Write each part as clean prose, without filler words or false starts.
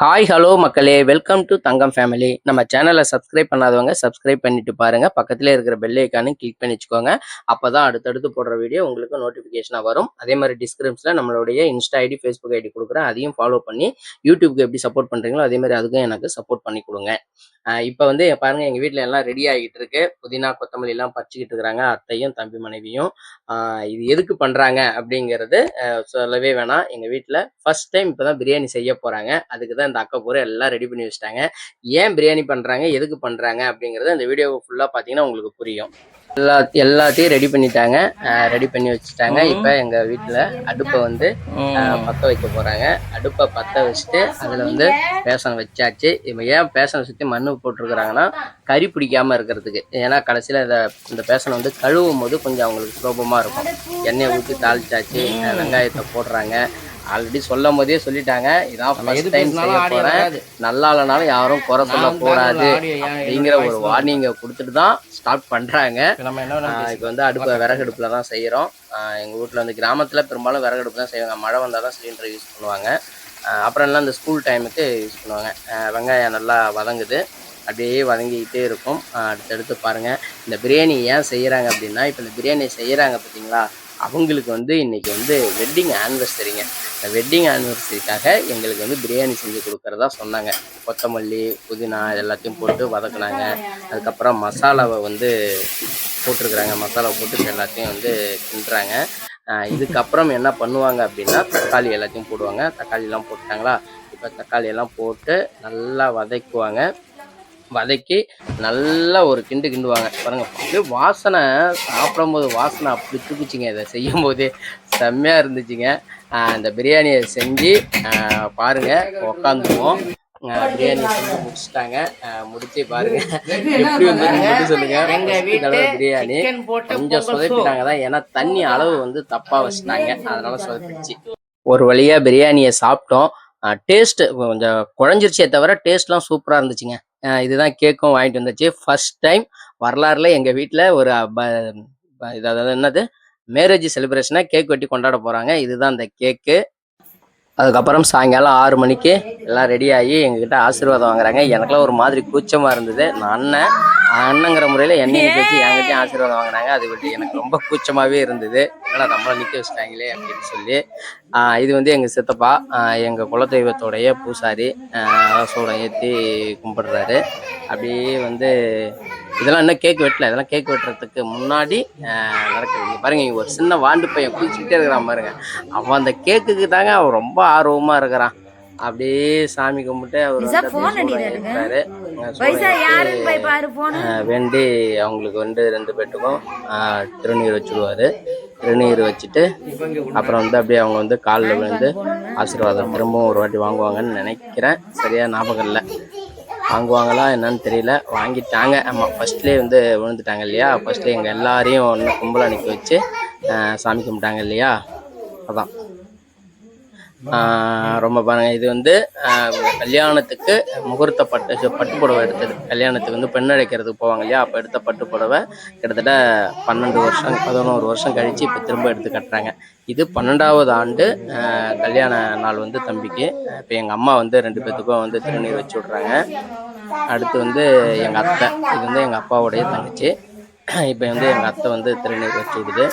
Hi hello மக்களே, welcome to Thangam family. நம்ம சேனலை சப்ஸ்கிரைப் பண்ணாதவங்க சப்ஸ்கிரைப் பண்ணிட்டு பாருங்க. பக்கத்துல இருக்கிற பெல் ஐக்கானையும் கிளிக் பண்ணி வச்சுக்கோங்க. அப்பதான் அடுத்தடுத்து போடுற வீடியோ உங்களுக்கு நோட்டிஃபிகேஷனா வரும். அதே மாதிரி டிஸ்கிரிப்ஷன்ல நம்மளுடைய இன்ஸ்டா ஐடி, ஃபேஸ்புக் ஐடி கொடுக்குறேன். அதையும் ஃபாலோ பண்ணி யூடியூப்க்கு எப்படி சப்போர்ட் பண்றீங்களோ அதே மாதிரி அதுக்கும் எனக்கு சப்போர்ட் பண்ணி கொடுங்க. இப்போ வந்து பாருங்க, எங்க வீட்டில் எல்லாம் ரெடி ஆகிட்டு இருக்கு. புதினா கொத்தமல்லி எல்லாம் பறிச்சுக்கிட்டு இருக்கிறாங்க, அத்தையும் தம்பி மனைவியும். இது எதுக்கு பண்றாங்க அப்படிங்கிறது சொல்லவே வேணாம். எங்க வீட்டில் ஃபர்ஸ்ட் டைம் இப்போதான் பிரியாணி செய்ய போறாங்க. அதுக்கு தான் இந்த அக்கா பூரா எல்லாம் ரெடி பண்ணி வச்சுட்டாங்க. ஏன் பிரியாணி பண்றாங்க, எதுக்கு பண்றாங்க அப்படிங்கிறது இந்த வீடியோ ஃபுல்லா பார்த்தீங்கன்னா உங்களுக்கு புரியும். எல்லாத்தையும் ரெடி பண்ணிட்டாங்க, ரெடி பண்ணி வச்சுட்டாங்க. இப்போ எங்கள் வீட்டில் அடுப்பை வந்து பற்ற வைக்க போகிறாங்க. அடுப்பை பற்ற வச்சுட்டு அதில் வந்து பேசன் வச்சாச்சு. இப்போ ஏன் பேசனை சுற்றி மண் போட்டிருக்கிறாங்கன்னா கறி பிடிக்காமல் இருக்கிறதுக்கு. ஏன்னா கடைசியில் இந்த பேசனை வந்து கழுவும் போது கொஞ்சம் அவங்களுக்கு சுலபமாக இருக்கும். எண்ணெயை ஊற்றி தாளிச்சாச்சு, வெங்காயத்தை போடுறாங்க. ஆல்ரெடி சொல்லும் போதே சொல்லிட்டாங்க, இதான் ஃபர்ஸ்ட் டைம் செய்ய போறேன், நல்லா இல்லைனாலும் யாரும் குறை சொல்லக்கூடாது அப்படிங்கிற ஒரு வார்னிங்கை கொடுத்துட்டு தான் ஸ்டார்ட் பண்றாங்க. இப்போ வந்து விறகு அடுப்புல தான் செய்யறோம். எங்க வீட்டில் வந்து கிராமத்தில் பெரும்பாலும் விறகு அடுப்பு தான் செய்வாங்க. மழை வந்தால் தான் சிலிண்டர் யூஸ் பண்ணுவாங்க. அப்புறம் எல்லாம் இந்த ஸ்கூல் டைமுக்கு யூஸ் பண்ணுவாங்க. வெங்காயம் நல்லா வதங்குது, அப்படியே வதங்கிக்கிட்டே இருக்கும். அடுத்தடுத்து பாருங்கள், இந்த பிரியாணி ஏன் செய்கிறாங்க அப்படின்னா, இப்போ இந்த பிரியாணி செய்கிறாங்க பார்த்தீங்களா, அவங்களுக்கு வந்து இன்றைக்கி வந்து வெட்டிங் ஆனிவர்சரிங்க. இந்த வெட்டிங் ஆனிவர்சரிக்காக எங்களுக்கு வந்து பிரியாணி செஞ்சு கொடுக்குறதா சொன்னாங்க. கொத்தமல்லி, புதினா எல்லாத்தையும் போட்டு வதக்குனாங்க. அதுக்கப்புறம் மசாலாவை வந்து போட்டிருக்குறாங்க. மசாலாவை போட்டு எல்லாத்தையும் வந்து கிண்டுறாங்க. இதுக்கப்புறம் என்ன பண்ணுவாங்க அப்படின்னா, தக்காளி எல்லாத்தையும் போடுவாங்க. தக்காளியெல்லாம் போட்டாங்களா, இப்போ தக்காளியெல்லாம் போட்டு நல்லா வதக்குவாங்க. வதக்கி நல்லா ஒரு கிண்டுவாங்க. பாருங்க, அப்படியே வாசனை, சாப்பிடும்போது வாசனை அப்படி தூக்குச்சிங்க. இதை செய்யும் போதே செம்மையாக இருந்துச்சுங்க. இந்த பிரியாணியை செஞ்சு பாருங்க, உக்காந்துருவோம். பிரியாணி செஞ்சு முடிச்சுட்டாங்க. முடிச்சு பாருங்க எப்படி வந்து சொல்லுங்க. பிரியாணி கொஞ்சம் சொதப்பிட்டாங்க தான், ஏன்னா தண்ணி அளவு வந்து தப்பா வச்சுட்டாங்க, அதனால சொதப்பிடுச்சு. ஒரு வழியா பிரியாணியை சாப்பிட்டோம். டேஸ்ட் கொஞ்சம் குழஞ்சிருச்சே தவிர டேஸ்ட்லாம் சூப்பராக இருந்துச்சுங்க. இதுதான் கேக்கும் வாங்கிட்டு வந்துச்சு. ஃபர்ஸ்ட் டைம் வரலாறுல எங்கள் வீட்டில் ஒரு அதாவது என்னது மேரேஜ் செலிப்ரேஷனாக கேக் வெட்டி கொண்டாட போகிறாங்க. இதுதான் அந்த கேக்கு. அதுக்கப்புறம் சாயங்காலம் 6 மணிக்கு எல்லாம் ரெடி ஆகி எங்ககிட்ட ஆசீர்வாதம் வாங்குறாங்க. எனக்குலாம் ஒரு மாதிரி கூச்சமாக இருந்தது. நான் அண்ணங்கிற முறையில் என்னையை வச்சு என்கிட்டையும் ஆசீர்வாதம் வாங்கினாங்க. அது விட்டு எனக்கு ரொம்ப கூச்சமாகவே இருந்தது. ஏன்னா நம்மளை நிற்க வச்சுட்டாங்களே அப்படின்னு சொல்லி. இது வந்து எங்கள் சித்தப்பா, எங்கள் குலதெய்வத்தோடைய பூசாரி, சூடம் ஏற்றி கும்பிடுறாரு. அப்படியே வந்து இதெல்லாம் இன்னும் கேக் வெட்டல. இதெல்லாம் கேக் வெட்டுறதுக்கு முன்னாடி நடக்குது. பாருங்க, இங்கே ஒரு சின்ன வாண்டு பையன் குளிச்சுக்கிட்டே இருக்கிறான் பாருங்க. அவன் அந்த கேக்குக்கு தாங்க அவன் ரொம்ப ஆர்வமாக இருக்கிறான். அப்படியே சாமி கும்பிட்டு அவர் இருக்காரு. வேண்டி அவங்களுக்கு வந்து 2 பேட்டுக்கும் திருநீர் வச்சுடுவாரு. திருநீர் வச்சுட்டு அப்புறம் வந்து அப்படியே அவங்க வந்து காலில் விழுந்து ஆசீர்வாதம் திரும்பவும் ஒரு வாட்டி வாங்குவாங்கன்னு நினைக்கிறேன். சரியா ஞாபகம் இல்லை. வாங்குவாங்களா என்னன்னு தெரியல. வாங்கிட்டாங்க. ஆமாம், ஃபர்ஸ்ட்லேயே வந்து விழுந்துட்டாங்க இல்லையா. ஃபர்ஸ்ட்லேயே எங்கள் எல்லாரையும் ஒன்று கும்பலாக நிற்க வச்சு சாமி கும்பிட்டாங்க இல்லையா. அதான் ரொம்ப பாருங்க. இது வந்து கல்யாணத்துக்கு முகூர்த்த பட்டு புடவை எடுத்தது. கல்யாணத்துக்கு வந்து பெண் அழைக்கிறதுக்கு போவாங்க இல்லையா, அப்போ எடுத்த பட்டு புடவை கிட்டத்தட்ட 11 வருஷம் கழித்து இப்போ திரும்ப எடுத்து கட்டுறாங்க. இது 12வது ஆண்டு கல்யாண நாள் வந்து தம்பிக்கு. இப்போ எங்கள் அம்மா வந்து 2 பேத்துக்கும் வந்து திருநீர் வச்சு விட்றாங்க. அடுத்து வந்து எங்கள் அத்தை, இது வந்து எங்கள் அப்பாவுடைய தங்கச்சி. இப்போ வந்து எங்கள் அத்தை வந்து திருநீர் வச்சு விடுது.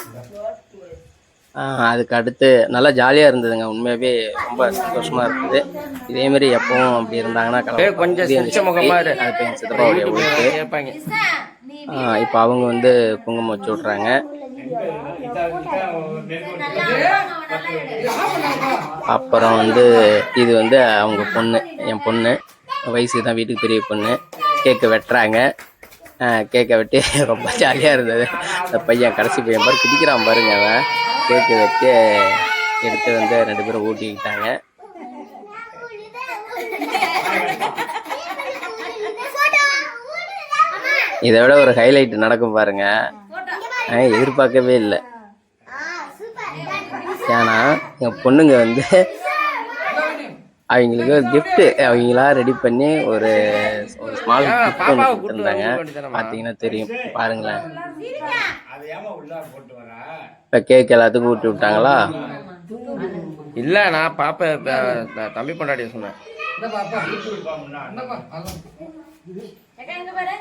அதுக்கு அடுத்து நல்லா ஜாலியாக இருந்ததுங்க. உண்மையாகவே ரொம்ப சந்தோஷமாக இருக்குது. இதேமாரி எப்பவும் அப்படி இருந்தாங்கன்னா கொஞ்சம் அது என் சித்தப்பாவுடைய ஊருக்கு. இப்போ அவங்க வந்து குங்குமம் வச்சு விட்றாங்க. அப்புறம் வந்து இது வந்து அவங்க பொண்ணு, என் பொண்ணு வயசுக்கு தான், வீட்டுக்கு பெரிய பொண்ணு. கேக்கு வெட்டுறாங்க. கேக்கை வெட்டி ரொம்ப ஜாலியாக இருந்தது. அந்த பையன், கடைசி பையன் பாரு குதிக்கிறான் பாருங்க. அவன் கேக்கு வெட்டி எடுத்து வந்து 2 பேரும் ஊட்டிக்கிட்டாங்க. இதை விட ஒரு ஹைலைட் நடக்கும் பாருங்க. எதிர்பார்க்கவே இல்லை. ஏன்னா என் பொண்ணுங்க வந்து அவங்களுக்கு ஒரு கிஃப்ட்டு அவங்களா ரெடி பண்ணி ஒரு ஸ்மால் கிஃப்ட் ஒன்று கொடுத்துருந்தாங்க. பார்த்தீங்கன்னா தெரியும் பாருங்களேன். இப்போ கேக் எல்லாத்துக்கும் ஊட்டி விட்டாங்களா? இல்லை, நான் பாப்பேன், தம்பி பொண்டாட்டிய சொன்னேன்.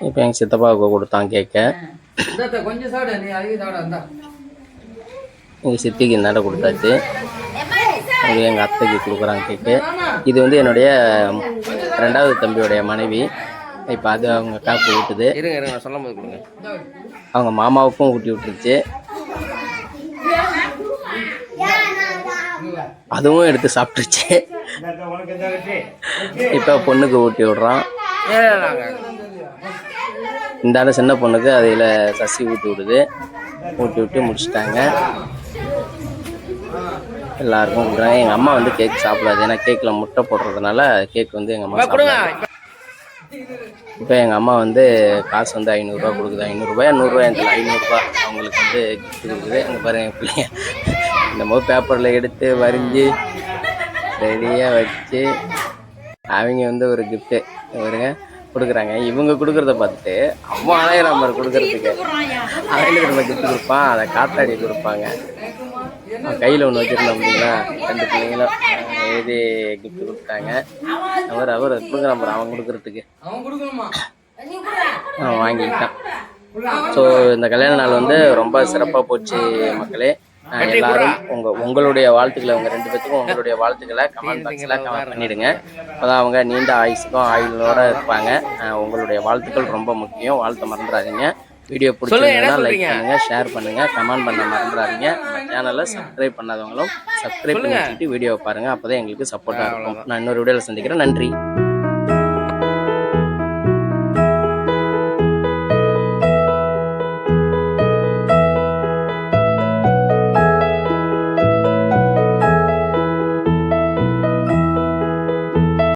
இப்போ எங்கள் சித்தப்பாவுக்கு கொடுத்தான் கேட்க. கொஞ்சம் சாப்பிட நீ அதிக சாப்பிட. எங்கள் சித்திக்கு இந்தாண்ட கொடுத்தாச்சு. அது எங்கள் அத்தைக்கு கொடுக்குறாங்க கேக்கு. இது வந்து என்னுடைய 2வது தம்பியோடைய மனைவி. இப்போ அது அவங்க காப்பு ஊட்டுது. இருங்க நான் சொல்லும் போது கொடுங்க. அவங்க மாமாவுக்கும் ஊட்டி விட்டுருச்சு. அதுவும் எடுத்து சாப்பிட்டுருச்சு. இப்போ பொண்ணுக்கு ஊட்டி விடுறான். இந்தாண்ட சின்ன பொண்ணுக்கு அதில் சசி ஊட்டி விடுது. ஊட்டி விட்டு முடிச்சுட்டாங்க. எல்லாருக்கும் கொடுக்குறாங்க. எங்கள் அம்மா வந்து கேக் சாப்பிடாது, ஏன்னா கேக்கில் முட்டை போடுறதுனால கேக் வந்து எங்கள் அம்மா சாப்பிடுவாங்க. இப்போ எங்கள் அம்மா வந்து காசு வந்து 500 ரூபா கொடுக்குது. 500 ரூபாயா 100 ரூபாய் 500 ரூபா அவங்களுக்கு வந்து கிஃப்ட் கொடுக்குது. அங்கே பாருங்க என் பிள்ளைங்க இந்த பேப்பரில் எடுத்து வரைஞ்சி ரெடியாக வச்சு அவங்க வந்து ஒரு கிஃப்ட்டு பாருங்க கொடுக்குறாங்க. இவங்க கொடுக்குறத பார்த்துட்டு அம்மா நம்பர் கொடுக்குறதுக்கு அவங்களுக்கு நம்ம கிஃப்ட் கொடுப்பான். அதை காத்தாடி கொடுப்பாங்க. கையில் ஒன்று வச்சுருந்தோம் அப்படிங்களா, 2 பிள்ளைங்களும் எழுதி கிஃப்ட் கொடுத்தாங்க. அவர் கொடுக்குற நம்பர் அவன் கொடுக்குறதுக்கு வாங்கிட்டான். ஸோ இந்த கல்யாண நாள் வந்து ரொம்ப சிறப்பாக போச்சு மக்களே. எல்லாரும் உங்களுடைய வாழ்த்துக்களை, உங்கள் 2 பேத்துக்கும் உங்களுடைய வாழ்த்துக்களை கமெண்ட் பாக்ஸில் கமெண்ட் பண்ணிவிடுங்க. அப்போ தான் அவங்க நீண்ட ஆயுசுக்கும் ஆயுளோடு இருப்பாங்க. உங்களுடைய வாழ்த்துக்கள் ரொம்ப முக்கியம். வாழ்த்த மறந்துடாதீங்க. வீடியோ பிடிச்சிருந்தா லைக் பண்ணுங்கள், ஷேர் பண்ணுங்கள், கமெண்ட் பண்ண மறந்துடாதீங்க. நம்ம சேனலை சப்ஸ்கிரைப் பண்ணாதவங்களும் சப்ஸ்கிரைப் பண்ணிட்டு வீடியோவை பாருங்கள். அப்போ தான் எங்களுக்கு சப்போர்ட்டாக இருக்கும். நான் இன்னொரு வீடியோவில் சந்திக்கிறேன். நன்றி.